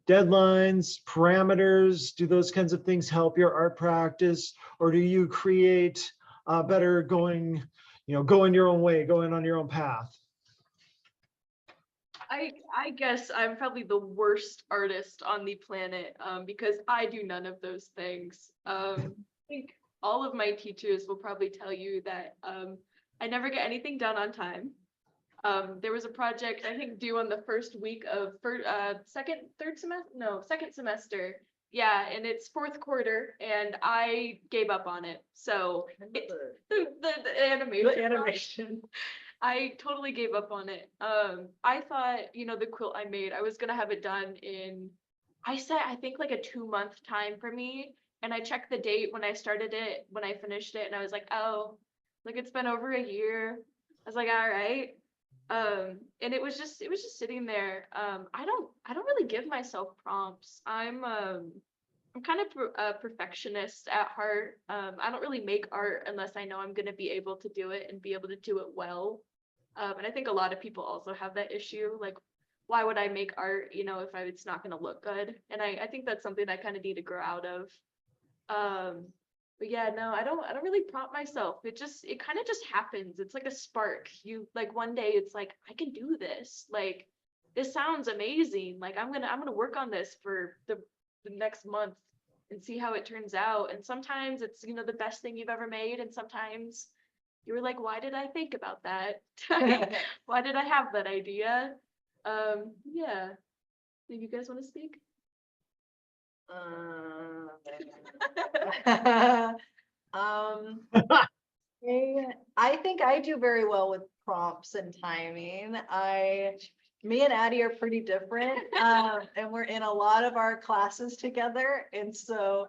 Speaker 1: deadlines, parameters? Do those kinds of things help your art practice, or do you create better going your own way, going on your own path?
Speaker 5: I guess I'm probably the worst artist on the planet because I do none of those things. I think all of my teachers will probably tell you that I never get anything done on time. There was a project I think due on the first week of second semester. Yeah, and it's fourth quarter, and I gave up on it. So the animation. I totally gave up on it. I thought, the quilt I made, I was gonna have it done in, I think like a 2-month time for me. And I checked the date when I started it, when I finished it, and I was like, oh, like it's been over a year. I was like, all right. And it was just sitting there. I don't really give myself prompts. I'm kind of a perfectionist at heart. I don't really make art unless I know I'm gonna be able to do it and be able to do it well. And I think a lot of people also have that issue. Like, why would I make art, if it's not going to look good? And I think that's something I kind of need to grow out of. But yeah, no, I don't really prompt myself. It kind of just happens. It's like a spark. You like one day it's like, I can do this. Like, this sounds amazing. Like, I'm gonna work on this for the next month and see how it turns out. And sometimes it's, the best thing you've ever made. And sometimes you were like, why did I think about that? Why did I have that idea? Yeah. Do you guys want to speak?
Speaker 4: I think I do very well with prompts and timing. Me and Addie are pretty different, and we're in a lot of our classes together, and so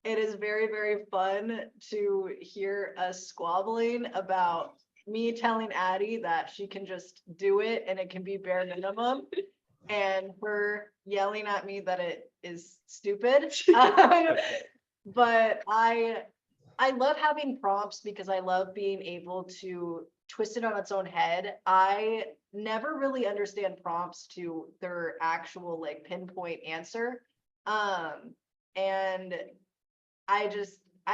Speaker 4: it is very, very fun to hear us squabbling about me telling Addie that she can just do it and it can be bare minimum, and her yelling at me that it is stupid. But I love having prompts because I love being able to twist it on its own head. I never really understand prompts to their actual like pinpoint answer. And I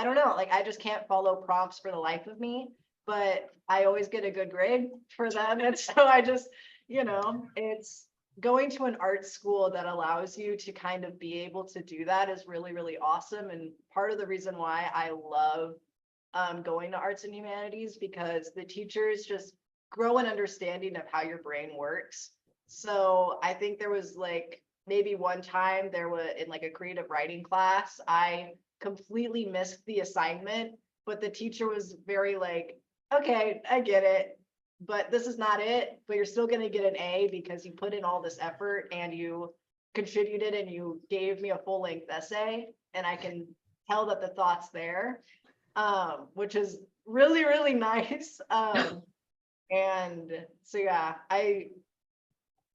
Speaker 4: don't know, like I just can't follow prompts for the life of me, but I always get a good grade for them. And so I just, it's going to an art school that allows you to kind of be able to do that is really, really awesome. And part of the reason why I love going to arts and humanities, because the teachers just grow an understanding of how your brain works. So I think there was like maybe one time there was in like a creative writing class, I completely missed the assignment, but the teacher was very like, okay, I get it, but this is not it, but you're still going to get an A because you put in all this effort and you contributed and you gave me a full-length essay, and I can tell that the thought's there, which is really, really nice. And so, yeah,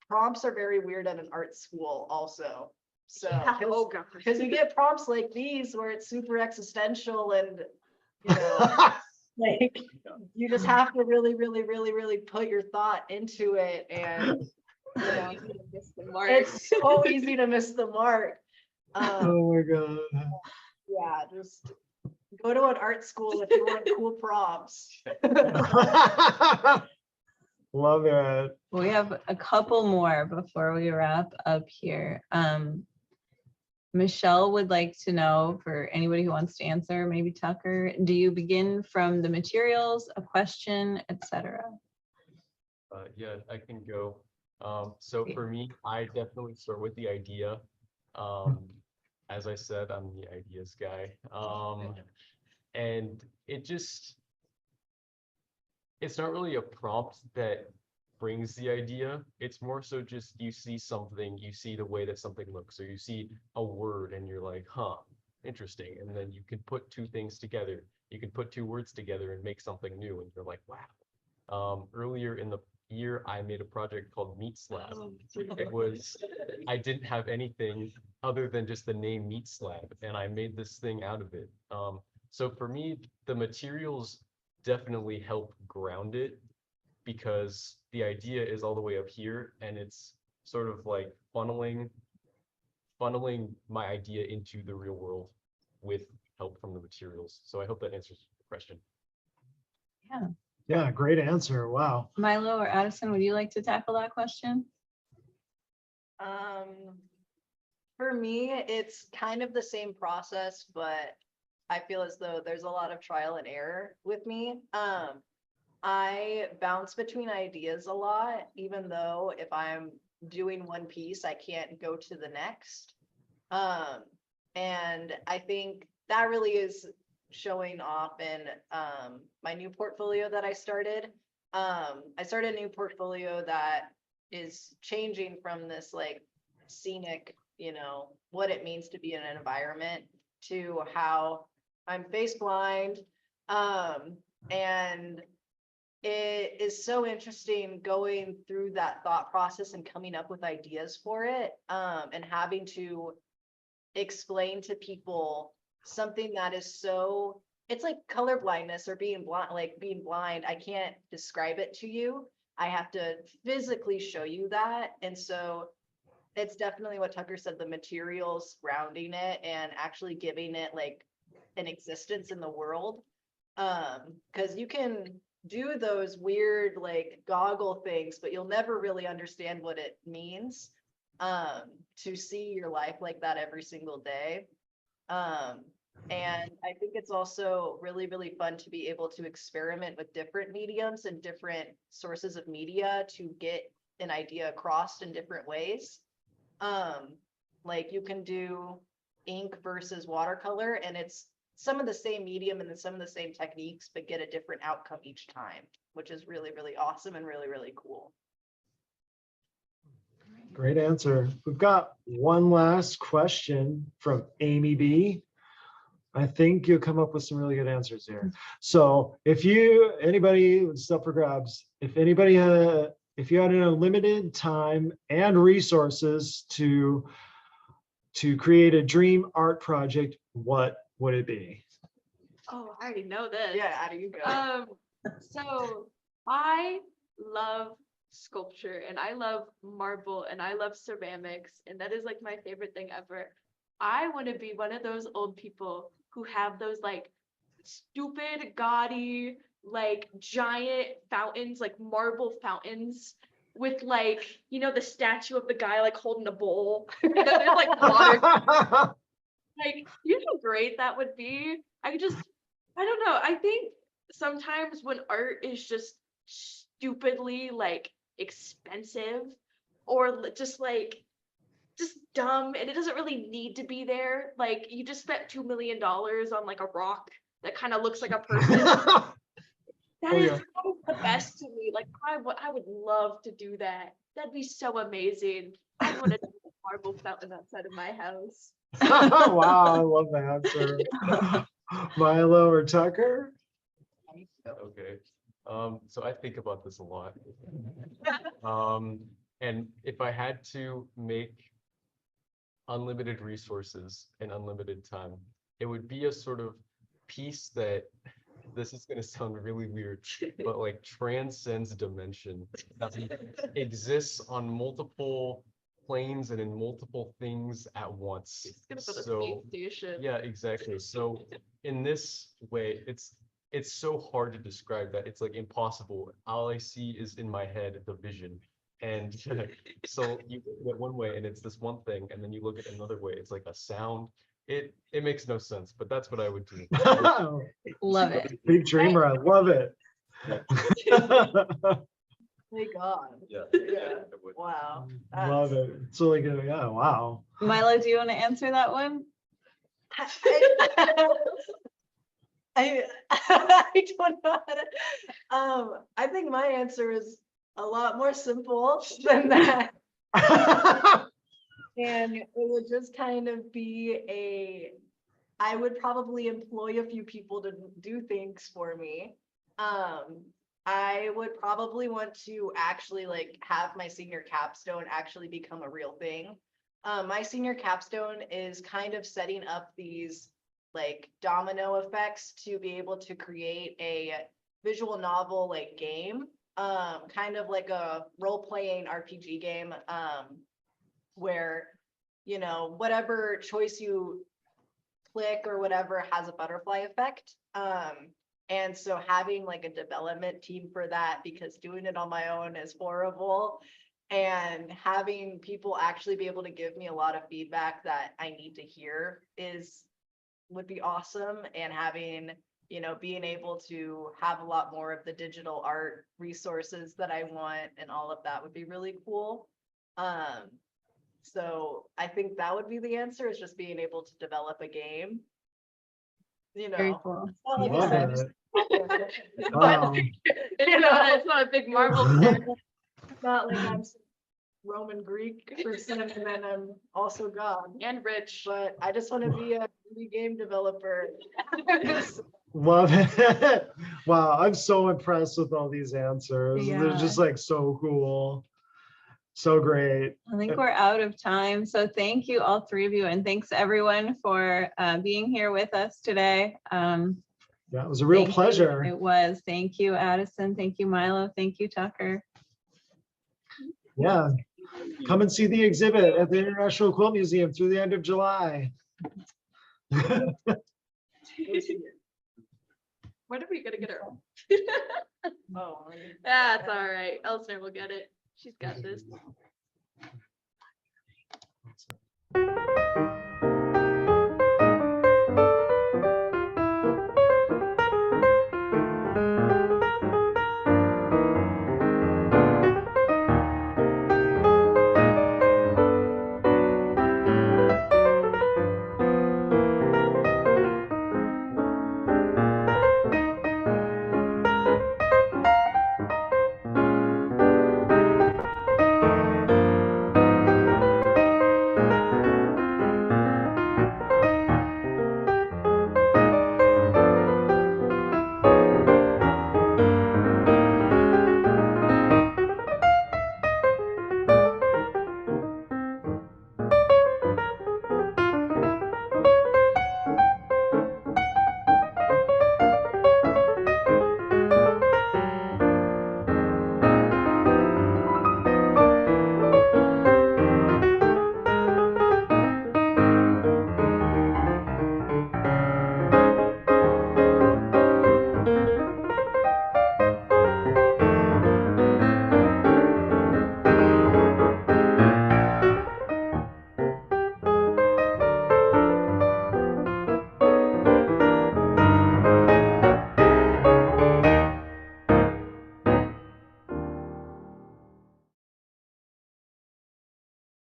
Speaker 4: prompts are very weird at an art school also. So,
Speaker 5: Oh, gosh.
Speaker 4: because you get prompts like these where it's super existential and, you know, like you just have to really, really, really, really put your thought into it. And, you know,
Speaker 5: Miss the mark.
Speaker 4: it's so easy to miss the mark.
Speaker 1: Oh my God.
Speaker 4: Yeah, just go to an art school if you want cool prompts.
Speaker 1: Love it.
Speaker 2: We have a couple more before we wrap up here. Michelle would like to know, for anybody who wants to answer, maybe Tucker, do you begin from the materials, a question, etc.?
Speaker 3: Yeah, I can go. So for me, I definitely start with the idea. As I said, I'm the ideas guy. And it's not really a prompt that brings the idea. It's more so just you see something, you see the way that something looks, or you see a word and you're like, huh, interesting. And then you can put two things together. You can put two words together and make something new. And you're like, wow. Earlier in the year, I made a project called Meat Slab. I didn't have anything other than just the name Meat Slab, and I made this thing out of it. So for me, the materials definitely help ground it, because the idea is all the way up here, and it's sort of like funneling my idea into the real world with help from the materials. So I hope that answers the question.
Speaker 2: Yeah.
Speaker 1: Yeah, great answer. Wow.
Speaker 2: Milo or Addison, would you like to tackle that question?
Speaker 4: For me, it's kind of the same process, but I feel as though there's a lot of trial and error with me. I bounce between ideas a lot, even though if I'm doing one piece, I can't go to the next. And I think that really is showing off in my new portfolio that I started. I started a new portfolio that is changing from this like scenic, you know, what it means to be in an environment, to how I'm face blind. And it is so interesting going through that thought process and coming up with ideas for it, and having to explain to people something that is so, it's like color blindness or being blind, like being blind. I can't describe it to you. I have to physically show you that. And so it's definitely what Tucker said, the materials grounding it and actually giving it like an existence in the world. Because you can do those weird like goggle things, but you'll never really understand what it means to see your life like that every single day. And I think it's also really, really fun to be able to experiment with different mediums and different sources of media to get an idea across in different ways. Like you can do ink versus watercolor, and it's some of the same medium and then some of the same techniques, but get a different outcome each time, which is really, really awesome and really, really cool.
Speaker 1: Great answer. We've got one last question from Amy B. I think you'll come up with some really good answers here. So if anybody, it's up for grabs. If anybody, if you had an unlimited time and resources to create a dream art project, what would it be?
Speaker 5: Oh, I already know this.
Speaker 4: Yeah, how do you go?
Speaker 5: So I love sculpture and I love marble and I love ceramics, and that is like my favorite thing ever. I want to be one of those old people who have those like stupid, gaudy, like giant fountains, like marble fountains with like, you know, the statue of the guy like holding a bowl. There's like water. Like, you know how great that would be? I don't know. I think sometimes when art is just stupidly like expensive or just dumb and it doesn't really need to be there. Like you just spent $2 million on like a rock that kind of looks like a person. That is the best to me. Like I would love to do that. That'd be so amazing. I want to do a marble fountain outside of my house.
Speaker 1: Wow, I love the answer. Milo or Tucker?
Speaker 3: Okay, so I think about this a lot. And if I had to make unlimited resources and unlimited time, it would be a sort of piece that, this is gonna sound really weird, but like transcends dimension, that exists on multiple planes and in multiple things at once.
Speaker 5: It's gonna put a
Speaker 3: So,
Speaker 5: space station.
Speaker 3: yeah, exactly. So in this way, it's so hard to describe that it's like impossible. All I see is in my head the vision. And so you look at one way and it's this one thing, and then you look at another way, it's like a sound. It makes no sense, but that's what I would do.
Speaker 2: Love it.
Speaker 1: Big dreamer, I love it.
Speaker 4: My God.
Speaker 3: Yeah.
Speaker 4: Yeah.
Speaker 3: I would.
Speaker 4: Wow.
Speaker 1: Love it. It's really good. Yeah, wow.
Speaker 2: Milo, do you want to answer that one?
Speaker 4: I I don't know how to, I think my answer is a lot more simple than that. And it would just kind of be I would probably employ a few people to do things for me. I would probably want to actually like have my senior capstone actually become a real thing. My senior capstone is kind of setting up these like domino effects to be able to create a visual novel like game, kind of like a role-playing RPG game, where, you know, whatever choice you click or whatever has a butterfly effect. And so having like a development team for that, because doing it on my own is horrible, and having people actually be able to give me a lot of feedback that I need to hear would be awesome. And having, you know, being able to have a lot more of the digital art resources that I want and all of that would be really cool. So I think that would be the answer, is just being able to develop a game. You
Speaker 2: Very
Speaker 4: know,
Speaker 2: cool.
Speaker 4: it's not like
Speaker 1: Love
Speaker 4: I
Speaker 1: it.
Speaker 4: said,
Speaker 1: Wow.
Speaker 5: It's not a big Marvel character.
Speaker 4: it's not like I'm some Roman Greek person and then I'm also God.
Speaker 5: And rich.
Speaker 4: But I just want to be a indie game developer.
Speaker 1: Love it. Wow, I'm so impressed with all these answers. They're
Speaker 2: Yeah.
Speaker 1: just like so cool. So great.
Speaker 2: I think we're out of time. So thank you, all three of you. And thanks everyone for being here with us today.
Speaker 1: Yeah, it was a real
Speaker 2: Thank you.
Speaker 1: pleasure.
Speaker 2: It was. Thank you, Addison. Thank you, Milo. Thank you, Tucker.
Speaker 1: Yeah. Come and see the exhibit at the International Quilt Museum through the end of July.
Speaker 5: When are we gonna get her?
Speaker 4: Oh,
Speaker 5: That's all right. Elsner will get it. She's got this.